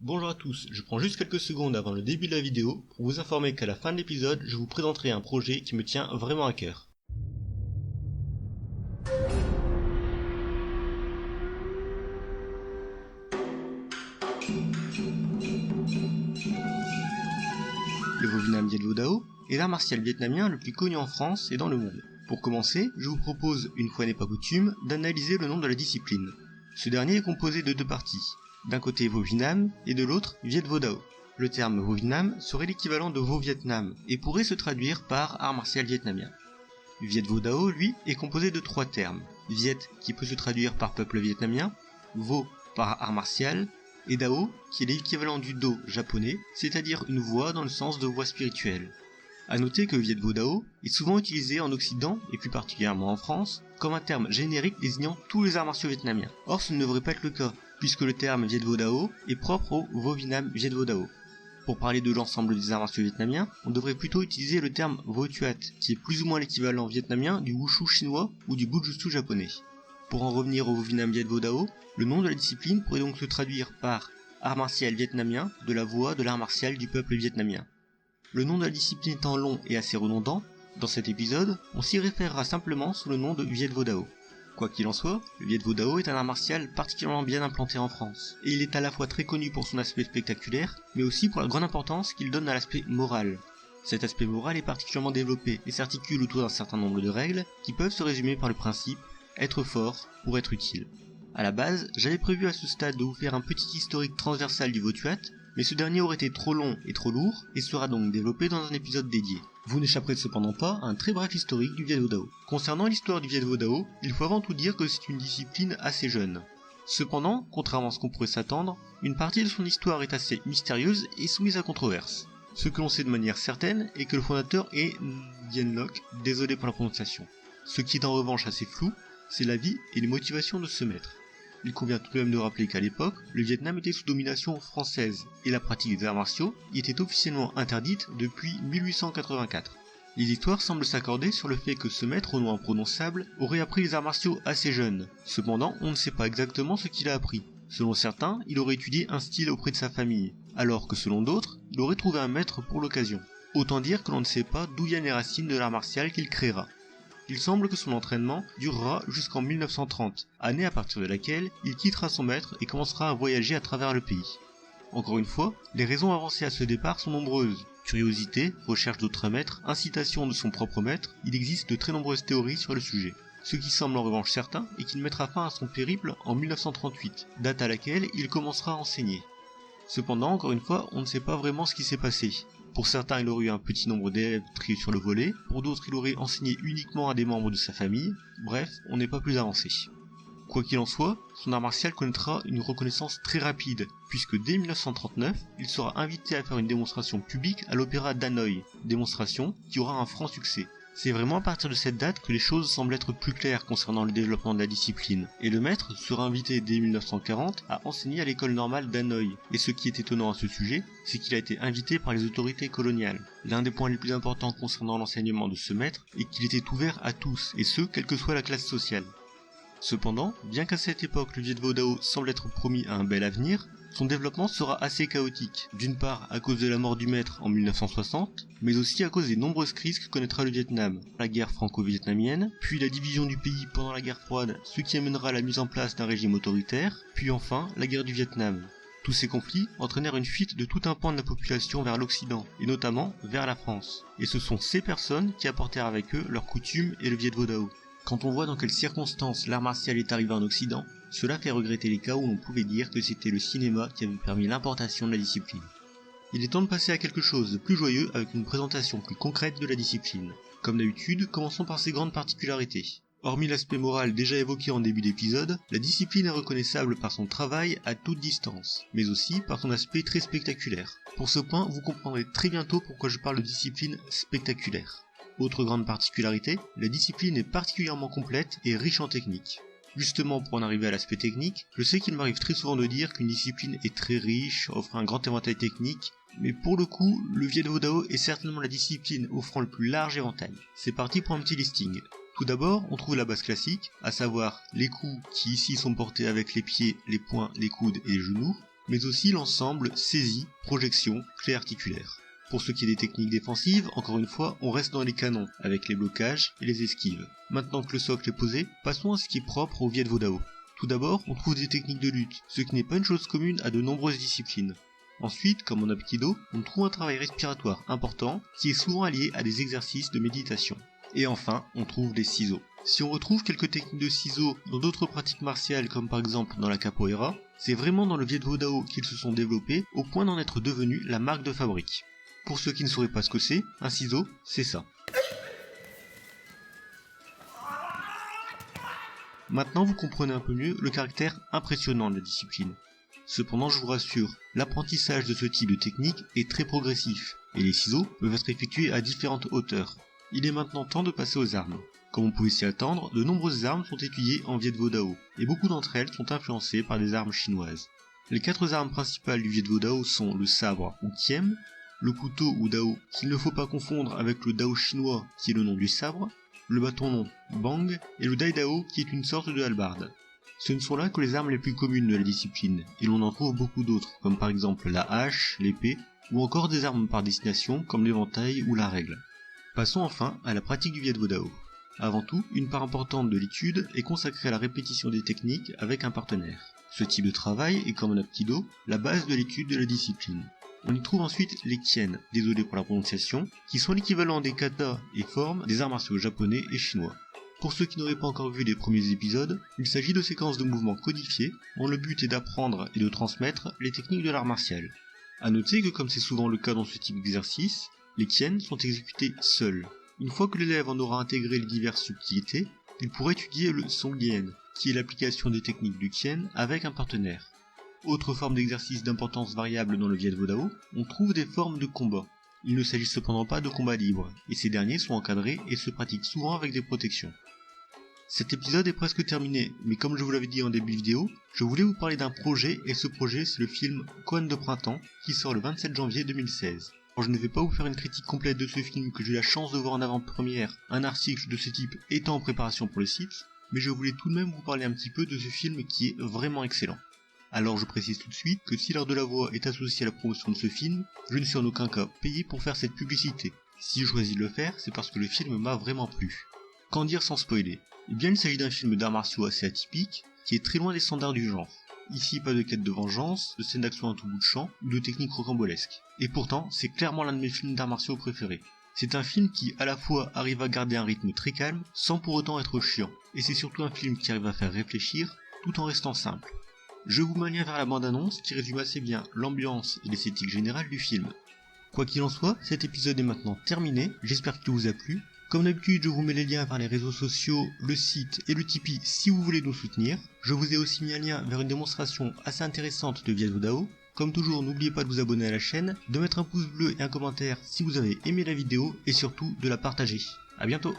Bonjour à tous, je prends juste quelques secondes avant le début de la vidéo pour vous informer qu'à la fin de l'épisode, je vous présenterai un projet qui me tient vraiment à cœur. Le Vovinam Viet Vo Dao est l'art martial vietnamien le plus connu en France et dans le monde. Pour commencer, je vous propose, une fois n'est pas coutume, d'analyser le nom de la discipline. Ce dernier est composé de deux parties, d'un côté Vovinam et de l'autre Viet Vo Dao. Le terme Vovinam serait l'équivalent de Vo Vietnam et pourrait se traduire par art martial vietnamien. Viet Vo Dao, lui, est composé de trois termes. Viet, qui peut se traduire par peuple vietnamien, Vo par art martial, et Dao, qui est l'équivalent du Do japonais, c'est-à-dire une voie dans le sens de voie spirituelle. A noter que Viet Vo Dao est souvent utilisé en Occident, et plus particulièrement en France, comme un terme générique désignant tous les arts martiaux vietnamiens. Or ce ne devrait pas être le cas, puisque le terme Viet Vo Dao est propre au Vovinam Viet Vo Dao. Pour parler de l'ensemble des arts martiaux vietnamiens, on devrait plutôt utiliser le terme Vo Tuat, qui est plus ou moins l'équivalent vietnamien du Wushu chinois ou du Bujutsu japonais. Pour en revenir au Vovinam Viet Vo Dao, le nom de la discipline pourrait donc se traduire par art martial vietnamien de la voie de l'art martial du peuple vietnamien. Le nom de la discipline étant long et assez redondant, dans cet épisode, on s'y référera simplement sous le nom de Viet Vo Dao. Quoi qu'il en soit, le Viet Vo Dao est un art martial particulièrement bien implanté en France, et il est à la fois très connu pour son aspect spectaculaire, mais aussi pour la grande importance qu'il donne à l'aspect moral. Cet aspect moral est particulièrement développé et s'articule autour d'un certain nombre de règles qui peuvent se résumer par le principe « être fort pour être utile ». A la base, j'avais prévu à ce stade de vous faire un petit historique transversal du Vo Tuat, mais ce dernier aurait été trop long et trop lourd, et sera donc développé dans un épisode dédié. Vous n'échapperez cependant pas à un très bref historique du Viet Vo Dao. Concernant l'histoire du Viet Vo Dao, il faut avant tout dire que c'est une discipline assez jeune. Cependant, contrairement à ce qu'on pourrait s'attendre, une partie de son histoire est assez mystérieuse et soumise à controverse. Ce que l'on sait de manière certaine est que le fondateur est Dien Loc, désolé pour la prononciation. Ce qui est en revanche assez flou, c'est la vie et les motivations de ce maître. Il convient tout de même de rappeler qu'à l'époque, le Vietnam était sous domination française, et la pratique des arts martiaux y était officiellement interdite depuis 1884. Les histoires semblent s'accorder sur le fait que ce maître au nom imprononçable aurait appris les arts martiaux assez jeune. Cependant, on ne sait pas exactement ce qu'il a appris. Selon certains, il aurait étudié un style auprès de sa famille, alors que selon d'autres, il aurait trouvé un maître pour l'occasion. Autant dire que l'on ne sait pas d'où viennent les racines de l'art martial qu'il créera. Il semble que son entraînement durera jusqu'en 1930, année à partir de laquelle il quittera son maître et commencera à voyager à travers le pays. Encore une fois, les raisons avancées à ce départ sont nombreuses. Curiosité, recherche d'autres maîtres, incitation de son propre maître, il existe de très nombreuses théories sur le sujet. Ce qui semble en revanche certain est qu'il mettra fin à son périple en 1938, date à laquelle il commencera à enseigner. Cependant, encore une fois, on ne sait pas vraiment ce qui s'est passé. Pour certains, il aurait eu un petit nombre d'élèves triés sur le volet, pour d'autres, il aurait enseigné uniquement à des membres de sa famille, bref, on n'est pas plus avancé. Quoi qu'il en soit, son art martial connaîtra une reconnaissance très rapide, puisque dès 1939, il sera invité à faire une démonstration publique à l'opéra d'Hanoï, démonstration qui aura un franc succès. C'est vraiment à partir de cette date que les choses semblent être plus claires concernant le développement de la discipline, et le maître sera invité dès 1940 à enseigner à l'école normale d'Hanoï, et ce qui est étonnant à ce sujet, c'est qu'il a été invité par les autorités coloniales. L'un des points les plus importants concernant l'enseignement de ce maître est qu'il était ouvert à tous, et ce, quelle que soit la classe sociale. Cependant, bien qu'à cette époque le Viet Vo Dao semble être promis à un bel avenir, son développement sera assez chaotique, d'une part à cause de la mort du maître en 1960, mais aussi à cause des nombreuses crises que connaîtra le Vietnam, la guerre franco-vietnamienne, puis la division du pays pendant la guerre froide, ce qui amènera à la mise en place d'un régime autoritaire, puis enfin la guerre du Vietnam. Tous ces conflits entraînèrent une fuite de tout un pan de la population vers l'Occident, et notamment vers la France. Et ce sont ces personnes qui apportèrent avec eux leurs coutumes et le Viet Vo Dao. Quand on voit dans quelles circonstances l'art martial est arrivé en Occident, cela fait regretter les cas où l'on pouvait dire que c'était le cinéma qui avait permis l'importation de la discipline. Il est temps de passer à quelque chose de plus joyeux avec une présentation plus concrète de la discipline. Comme d'habitude, commençons par ses grandes particularités. Hormis l'aspect moral déjà évoqué en début d'épisode, la discipline est reconnaissable par son travail à toute distance, mais aussi par son aspect très spectaculaire. Pour ce point, vous comprendrez très bientôt pourquoi je parle de discipline spectaculaire. Autre grande particularité, la discipline est particulièrement complète et riche en techniques. Justement, pour en arriver à l'aspect technique, je sais qu'il m'arrive très souvent de dire qu'une discipline est très riche, offre un grand éventail technique, mais pour le coup, le Viet Vo Dao est certainement la discipline offrant le plus large éventail. C'est parti pour un petit listing. Tout d'abord, on trouve la base classique, à savoir les coups qui ici sont portés avec les pieds, les poings, les coudes et les genoux, mais aussi l'ensemble saisie, projection, clé articulaire. Pour ce qui est des techniques défensives, encore une fois, on reste dans les canons, avec les blocages et les esquives. Maintenant que le socle est posé, passons à ce qui est propre au Viet Vo Dao. Tout d'abord, on trouve des techniques de lutte, ce qui n'est pas une chose commune à de nombreuses disciplines. Ensuite, comme en Aikido, on trouve un travail respiratoire important, qui est souvent allié à des exercices de méditation. Et enfin, on trouve les ciseaux. Si on retrouve quelques techniques de ciseaux dans d'autres pratiques martiales comme par exemple dans la capoeira, c'est vraiment dans le Viet Vo Dao qu'ils se sont développés au point d'en être devenus la marque de fabrique. Pour ceux qui ne sauraient pas ce que c'est, un ciseau, c'est ça. Maintenant vous comprenez un peu mieux le caractère impressionnant de la discipline. Cependant je vous rassure, l'apprentissage de ce type de technique est très progressif, et les ciseaux peuvent être effectués à différentes hauteurs. Il est maintenant temps de passer aux armes. Comme on pouvait s'y attendre, de nombreuses armes sont étudiées en Viet Vo Dao, et beaucoup d'entre elles sont influencées par des armes chinoises. Les 4 armes principales du Viet Vo Dao sont le sabre ou kiem, le couteau ou dao, qu'il ne faut pas confondre avec le dao chinois qui est le nom du sabre, le bâton long bang et le dai dao qui est une sorte de hallebarde. Ce ne sont là que les armes les plus communes de la discipline, et l'on en trouve beaucoup d'autres, comme par exemple la hache, l'épée, ou encore des armes par destination comme l'éventail ou la règle. Passons enfin à la pratique du Viet Vo Dao. Avant tout, une part importante de l'étude est consacrée à la répétition des techniques avec un partenaire. Ce type de travail est comme en Aikido, la base de l'étude de la discipline. On y trouve ensuite les kien, désolé pour la prononciation, qui sont l'équivalent des kata et formes des arts martiaux japonais et chinois. Pour ceux qui n'auraient pas encore vu les premiers épisodes, il s'agit de séquences de mouvements codifiées, dont le but est d'apprendre et de transmettre les techniques de l'art martial. A noter que comme c'est souvent le cas dans ce type d'exercice, les kien sont exécutés seuls. Une fois que l'élève en aura intégré les diverses subtilités, il pourra étudier le songien, qui est l'application des techniques du kien avec un partenaire. Autre forme d'exercice d'importance variable dans le Viet Vo Dao, on trouve des formes de combat. Il ne s'agit cependant pas de combats libres, et ces derniers sont encadrés et se pratiquent souvent avec des protections. Cet épisode est presque terminé, mais comme je vous l'avais dit en début de vidéo, je voulais vous parler d'un projet, et ce projet c'est le film Koan de printemps, qui sort le 27 janvier 2016. Alors je ne vais pas vous faire une critique complète de ce film que j'ai eu la chance de voir en avant-première, un article de ce type étant en préparation pour le site, mais je voulais tout de même vous parler un petit peu de ce film qui est vraiment excellent. Alors je précise tout de suite que si l'art de la voix est associé à la promotion de ce film, je ne suis en aucun cas payé pour faire cette publicité. Si je choisis de le faire, c'est parce que le film m'a vraiment plu. Qu'en dire sans spoiler? Eh bien il s'agit d'un film d'arts martiaux assez atypique, qui est très loin des standards du genre. Ici pas de quête de vengeance, de scènes d'action à tout bout de champ, ou de techniques rocambolesques. Et pourtant, c'est clairement l'un de mes films d'arts martiaux préférés. C'est un film qui à la fois arrive à garder un rythme très calme, sans pour autant être chiant. Et c'est surtout un film qui arrive à faire réfléchir, tout en restant simple. Je vous mets un lien vers la bande-annonce qui résume assez bien l'ambiance et l'esthétique générale du film. Quoi qu'il en soit, cet épisode est maintenant terminé, j'espère qu'il vous a plu. Comme d'habitude, je vous mets les liens vers les réseaux sociaux, le site et le Tipeee si vous voulez nous soutenir. Je vous ai aussi mis un lien vers une démonstration assez intéressante de Viet Vo Dao. Comme toujours, n'oubliez pas de vous abonner à la chaîne, de mettre un pouce bleu et un commentaire si vous avez aimé la vidéo et surtout de la partager. A bientôt.